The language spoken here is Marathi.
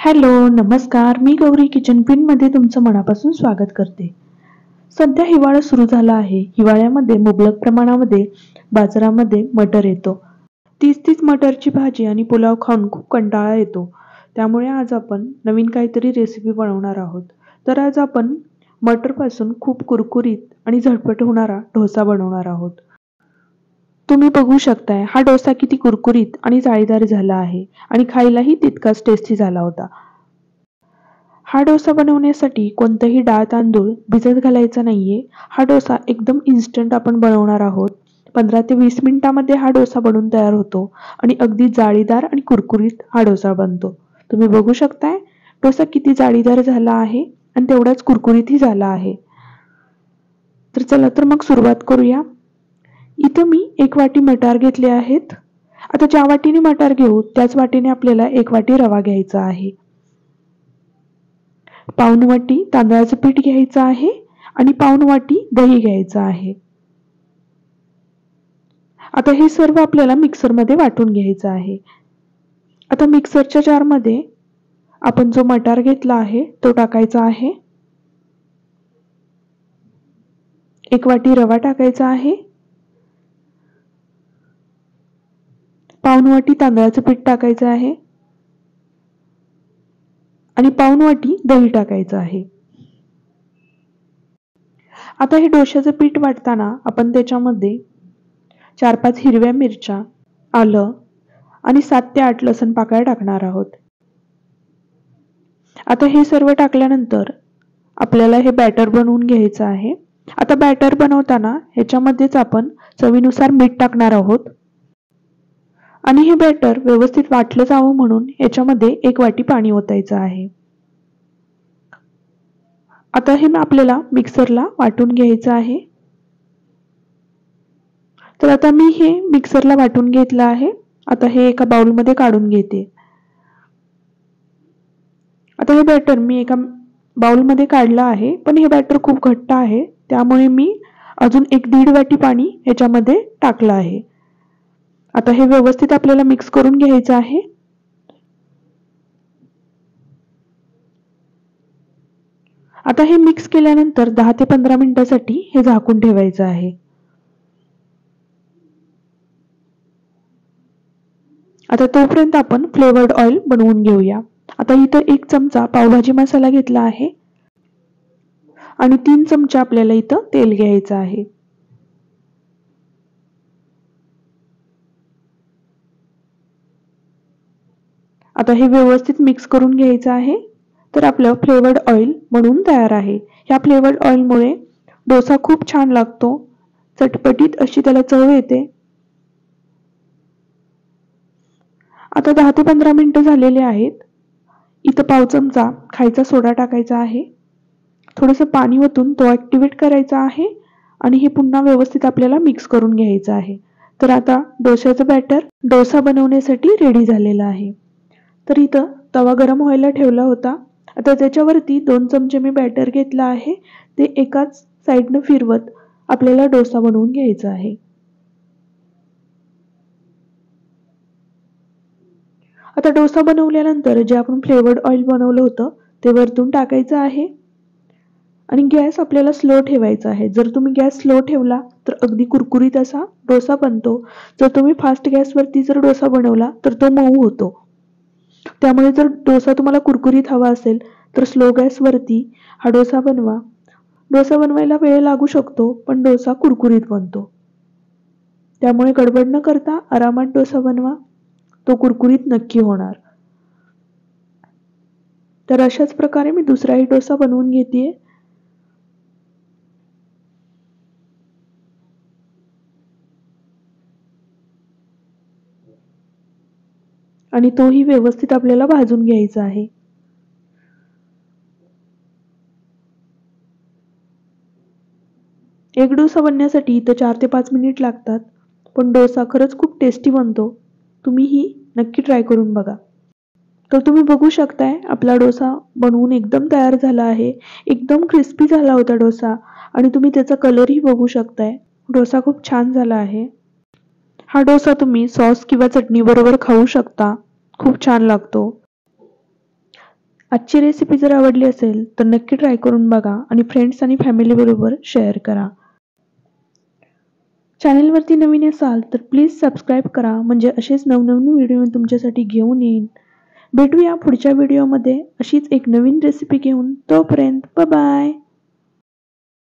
हॅलो, नमस्कार. मी गौरी किचन क्वीनमध्ये तुमचं मनापासून स्वागत करते. सध्या हिवाळा सुरू झाला आहे. हिवाळ्यामध्ये मुबलक प्रमाणामध्ये बाजारामध्ये मटर येतो. तीच मटरची भाजी आणि पुलाव खाऊन खूप कंटाळा येतो. त्यामुळे आज आपण नवीन काहीतरी रेसिपी बनवणार आहोत. तर आज आपण मटरपासून खूप कुरकुरीत आणि झटपट होणारा डोसा बनवणार आहोत. तुम्ही बघू शकताय हा डोसा किती कुरकुरीत आणि जाळीदार झाला आहे आणि खायलाही तितकाच टेस्टी झाला होता. हा डोसा बनवण्यासाठी कोणतंही डाळ तांदूळ भिजत घालायचा नाहीये. हा डोसा एकदम इन्स्टंट आपण बनवणार आहोत. 15 ते 20 मिनिटांमध्ये हा डोसा बनून तयार होतो आणि अगदी जाळीदार आणि कुरकुरीत हा डोसा बनतो. तुम्ही बघू शकताय डोसा किती जाळीदार झाला आहे आणि तेवढाच कुरकुरीतही झाला आहे. तर चला तर मग सुरुवात करूया. इथं मी 1 वाटी मटार घेतले आहेत. आता ज्या वाटीने मटार घेऊ त्याच वाटीने आपल्याला 1 वाटी रवा घ्यायचा आहे. पाऊण वाटी तांदळाचं पीठ घ्यायचं आहे आणि पाऊण वाटी दही घ्यायचं आहे. आता हे सर्व आपल्याला मिक्सरमध्ये वाटून घ्यायचं आहे. आता मिक्सरच्या जारमध्ये आपण जो मटार घेतला आहे तो टाकायचा आहे. 1 वाटी रवा टाकायचा आहे. पाऊण वाटी तांदळाचं पीठ टाकायचं आहे आणि पाऊण वाटी दही टाकायचं आहे. आता हे डोश्याचं पीठ वाटताना आपण त्याच्यामध्ये 4-5 हिरव्या मिरच्या, आलं आणि 7 ते 8 लसूण पाकळ्या टाकणार आहोत. आता हे सर्व टाकल्यानंतर आपल्याला हे बॅटर बनवून घ्यायचं आहे. आता बॅटर बनवताना ह्याच्यामध्येच आपण चवीनुसार मीठ टाकणार आहोत आणि हे बॅटर व्यवस्थित वाटलं जावं म्हणून याच्यामध्ये 1 वाटी पाणी ओतायचं आहे. आता हे आपल्याला मिक्सरला वाटून घ्यायचं आहे. तर आता मी हे मिक्सरला वाटून घेतलं आहे. आता हे एका बाउलमध्ये काढून घेते. आता हे बॅटर मी एका बाउलमध्ये काढलं आहे, पण हे बॅटर खूप घट्ट आहे त्यामुळे मी अजून 1-1.5 वाटी पाणी ह्याच्यामध्ये टाकलं आहे. आता हे व्यवस्थित आपल्याला मिक्स करून घ्यायचं आहे. आता हे मिक्स केल्यानंतर 10 ते 15 मिनिटांसाठी हे झाकून ठेवायचं आहे. आता तोपर्यंत आपण फ्लेवर्ड ऑइल बनवून घेऊया. आता इथं 1 चमचा पावभाजी मसाला घेतला आहे आणि 3 चमचे आपल्याला इथं तेल घ्यायचं आहे. आता हे व्यवस्थित मिक्स करून घ्यायचं आहे. तर आपलं फ्लेवर्ड ऑइल बनवून तयार आहे. ह्या फ्लेवर्ड ऑइलमुळे डोसा खूप छान लागतो. चटपटीत अशी त्याला चव येते. आता 10 ते 15 मिनिटं झालेले आहेत. इथं पाव चमचा खायचा सोडा टाकायचा आहे. थोडंसं पाणी ओतून तो ॲक्टिवेट करायचा आहे आणि हे पुन्हा व्यवस्थित आपल्याला मिक्स करून घ्यायचं आहे. तर आता डोश्याचं बॅटर डोसा बनवण्यासाठी रेडी झालेलं आहे. तर इथं तवा गरम व्हायला ठेवला होता. आता त्याच्यावरती 2 चमचे मी बॅटर घेतला आहे. ते एकाच साईडनं फिरवत आपल्याला डोसा बनवून घ्यायचा आहे. आता डोसा बनवल्यानंतर जे आपण फ्लेवर्ड ऑइल बनवलं होतं ते वरतून टाकायचं आहे आणि गॅस आपल्याला स्लो ठेवायचा आहे. जर तुम्ही गॅस स्लो ठेवला तर अगदी कुरकुरीत असा डोसा बनतो. जर तुम्ही फास्ट गॅसवरती जर डोसा बनवला तर तो मऊ होतो. त्यामुळे जर डोसा तुम्हाला कुरकुरीत हवा असेल तर स्लो गॅसवरती हा डोसा बनवा. डोसा बनवायला वेळ लागू शकतो पण डोसा कुरकुरीत बनतो. त्यामुळे गडबड न करता आरामात डोसा बनवा. तो कुरकुरीत नक्की होणार. तर अशाच प्रकारे मी दुसराही डोसा बनवून घेतेय. आणि तोही व्यवस्थित आपल्याला भाजून घ्यायचा आहे. एक डोसा बनण्यासाठी इथं 4 ते 5 मिनिट लागतात. पण डोसा खरंच खूप टेस्टी बनतो. तुम्हीही नक्की ट्राय करून बघा. तर तुम्ही बघू शकताय आपला डोसा बनवून एकदम तयार झाला आहे. एकदम क्रिस्पी झाला होता डोसा आणि तुम्ही त्याचा कलरही बघू शकताय. डोसा खूप छान झाला आहे. हा डोसा तुम्ही सॉस किंवा चटणी बरोबर खाऊ शकता. खूप छान लागतो. आजची रेसिपी जर आवडली असेल तर नक्की ट्राय करून बघा आणि फ्रेंड्स आणि फॅमिली बरोबर शेअर करा. चॅनलवरती नवीन असाल तर प्लीज सबस्क्राईब करा, म्हणजे असेच नवनवीन व्हिडिओ तुमच्यासाठी घेऊन येईन. भेटूया पुढच्या व्हिडिओमध्ये अशीच एक नवीन रेसिपी घेऊन. तोपर्यंत बाय बाय.